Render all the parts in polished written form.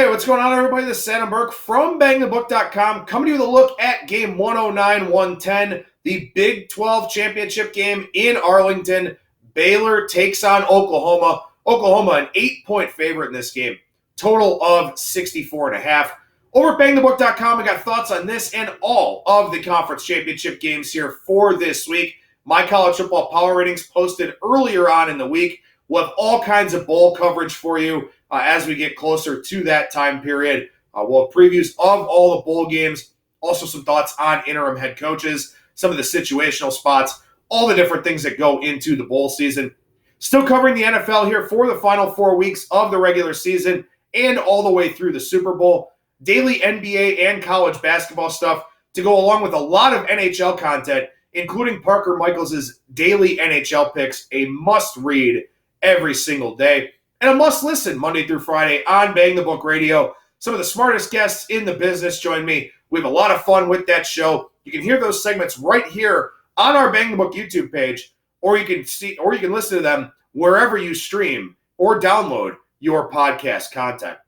Hey, what's going on, everybody? This is Adam Burke from BangTheBook.com, coming to you with a look at game 109-110, the Big 12 championship game in Arlington. Baylor takes on Oklahoma. Oklahoma, an 8-point favorite in this game, total of 64.5. Over at BangTheBook.com, we got thoughts on this and all of the conference championship games here for this week. My college football power ratings posted earlier on in the week. We'll have all kinds of bowl coverage for you as we get closer to that time period. We'll have previews of all the bowl games, also some thoughts on interim head coaches, some of the situational spots, all the different things that go into the bowl season. Still covering the NFL here for the final 4 weeks of the regular season and all the way through the Super Bowl. Daily NBA and college basketball stuff to go along with a lot of NHL content, including Parker Michaels' daily NHL picks, a must-read every single day. And a must-listen Monday through Friday on Bang the Book Radio. Some of the smartest guests in the business join me. We have a lot of fun with that show. You can hear those segments right here on our Bang the Book YouTube page, or you can listen to them wherever you stream or download your podcast content.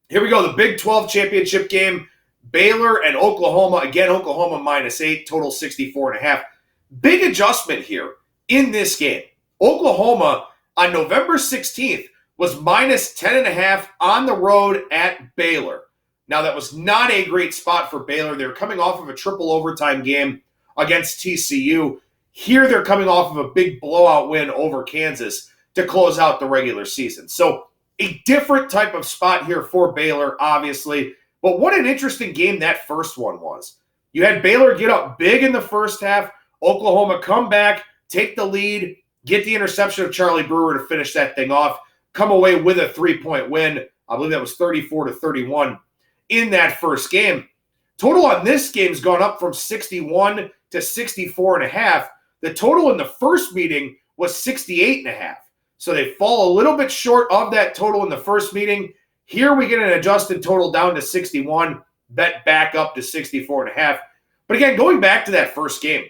Here we go, the Big 12 championship game, Baylor and Oklahoma. Again, Oklahoma -8, total 64.5. Big adjustment here in this game. Oklahoma on November 16th was -10.5 on the road at Baylor. Now, that was not a great spot for Baylor. They were coming off of a triple overtime game against TCU. Here, they're coming off of a big blowout win over Kansas to close out the regular season. So, a different type of spot here for Baylor, obviously. But what an interesting game that first one was. You had Baylor get up big in the first half. Oklahoma come back, take the lead, get the interception of Charlie Brewer to finish that thing off, come away with a 3-point win. I believe that was 34-31 in that first game. Total on this game's gone up from 61 to 64.5. The total in the first meeting was 68.5. So they fall a little bit short of that total in the first meeting. Here we get an adjusted total down to 61, bet back up to 64.5. But again, going back to that first game,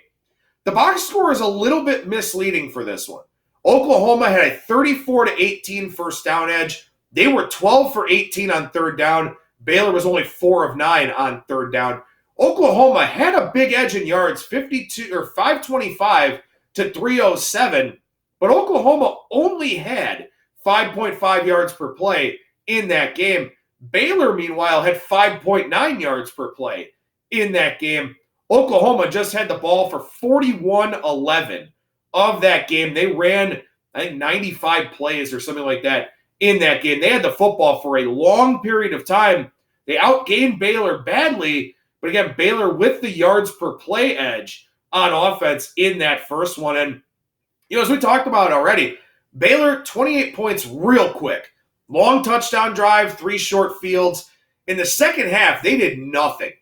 the box score is a little bit misleading for this one. Oklahoma had a 34-18 first down edge. They were 12 for 18 on third down. Baylor was only 4 of 9 on third down. Oklahoma had a big edge in yards, 525 to 307, but Oklahoma only had 5.5 yards per play in that game. Baylor, meanwhile, had 5.9 yards per play in that game. Oklahoma just had the ball for 41-11 of that game. They ran, I think, 95 plays or something like that in that game. They had the football for a long period of time. They outgained Baylor badly, but again, Baylor with the yards per play edge on offense in that first one. And, as we talked about already, Baylor, 28 points real quick. Long touchdown drive, 3 short fields. In the second half, they did nothing.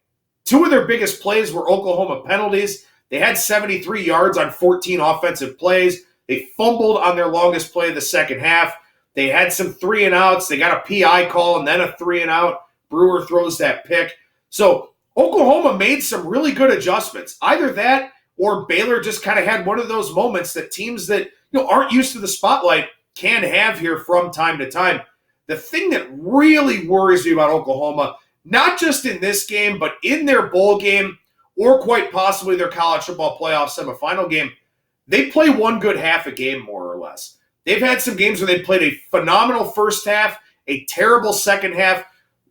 2 of their biggest plays were Oklahoma penalties. They had 73 yards on 14 offensive plays. They fumbled on their longest play of the second half. They had some 3-and-outs. They got a PI call and then a 3-and-out. Brewer throws that pick. So Oklahoma made some really good adjustments. Either that or Baylor just kind of had one of those moments that teams that aren't used to the spotlight can have here from time to time. The thing that really worries me about Oklahoma, not just in this game, but in their bowl game or quite possibly their college football playoff semifinal game, they play one good half a game, more or less. They've had some games where they played a phenomenal first half, a terrible second half.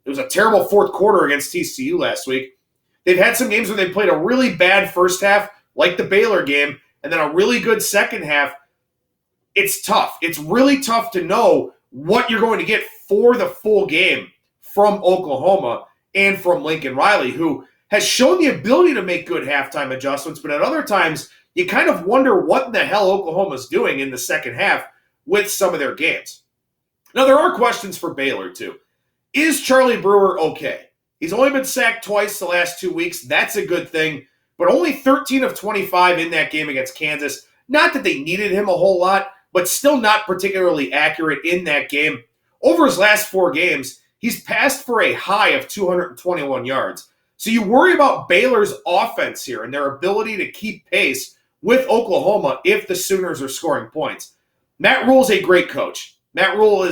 It was a terrible fourth quarter against TCU last week. They've had some games where they played a really bad first half, like the Baylor game, and then a really good second half. It's tough. It's really tough to know what you're going to get for the full game from Oklahoma and from Lincoln Riley, who has shown the ability to make good halftime adjustments, but at other times, you kind of wonder what in the hell Oklahoma's doing in the second half with some of their games. Now, there are questions for Baylor, too. Is Charlie Brewer okay? He's only been sacked twice the last 2 weeks. That's a good thing, but only 13 of 25 in that game against Kansas. Not that they needed him a whole lot, but still not particularly accurate in that game. Over his last 4 games, he's passed for a high of 221 yards. So you worry about Baylor's offense here and their ability to keep pace with Oklahoma if the Sooners are scoring points. Matt Rule's a great coach. Matt Rule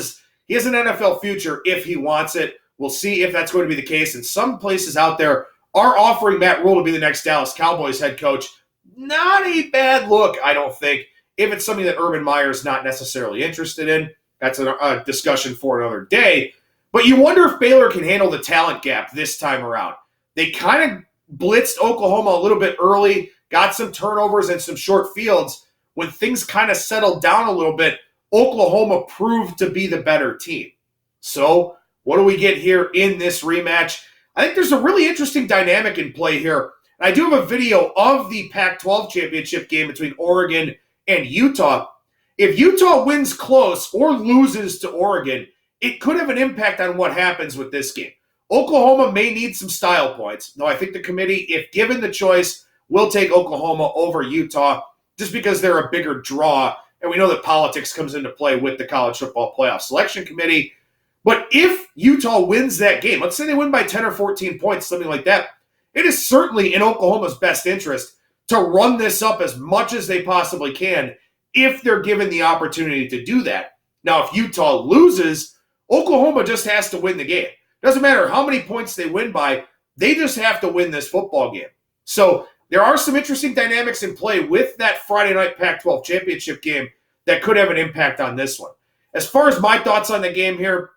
he has an NFL future if he wants it. We'll see if that's going to be the case. And some places out there are offering Matt Rule to be the next Dallas Cowboys head coach. Not a bad look, I don't think. If it's something that Urban Meyer's not necessarily interested in, that's a discussion for another day. But you wonder if Baylor can handle the talent gap this time around. They kind of blitzed Oklahoma a little bit early, got some turnovers and some short fields. When things kind of settled down a little bit, Oklahoma proved to be the better team. So what do we get here in this rematch? I think there's a really interesting dynamic in play here. And I do have a video of the Pac-12 championship game between Oregon and Utah. If Utah wins close or loses to Oregon, it could have an impact on what happens with this game. Oklahoma may need some style points. No, I think the committee, if given the choice, will take Oklahoma over Utah just because they're a bigger draw. And we know that politics comes into play with the College Football Playoff Selection Committee. But if Utah wins that game, let's say they win by 10 or 14 points, something like that, it is certainly in Oklahoma's best interest to run this up as much as they possibly can if they're given the opportunity to do that. Now, if Utah loses, Oklahoma just has to win the game. Doesn't matter how many points they win by, they just have to win this football game. So there are some interesting dynamics in play with that Friday night Pac-12 championship game that could have an impact on this one. As far as my thoughts on the game here,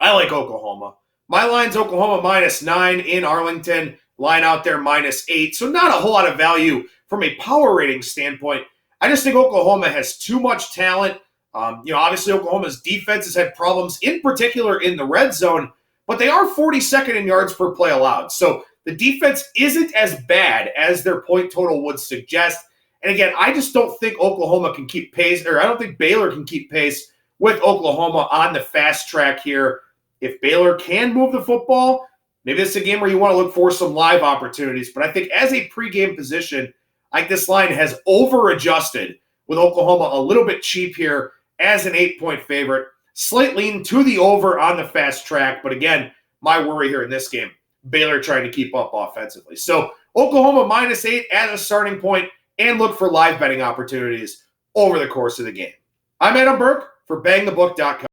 I like Oklahoma. My line's Oklahoma -9 in Arlington. Line out there -8. So not a whole lot of value from a power rating standpoint. I just think Oklahoma has too much talent. Obviously Oklahoma's defense has had problems, in particular in the red zone, but they are 42nd in yards per play allowed. So the defense isn't as bad as their point total would suggest. And again, I just don't think Oklahoma can keep pace, or I don't think Baylor can keep pace with Oklahoma on the fast track here. If Baylor can move the football, maybe it's a game where you want to look for some live opportunities. But I think as a pregame position, I think this line has over-adjusted with Oklahoma a little bit cheap here as an 8-point favorite. Slight lean to the over on the fast track. But again, my worry here in this game, Baylor trying to keep up offensively. So Oklahoma -8 as a starting point, and look for live betting opportunities over the course of the game. I'm Adam Burke for BangTheBook.com.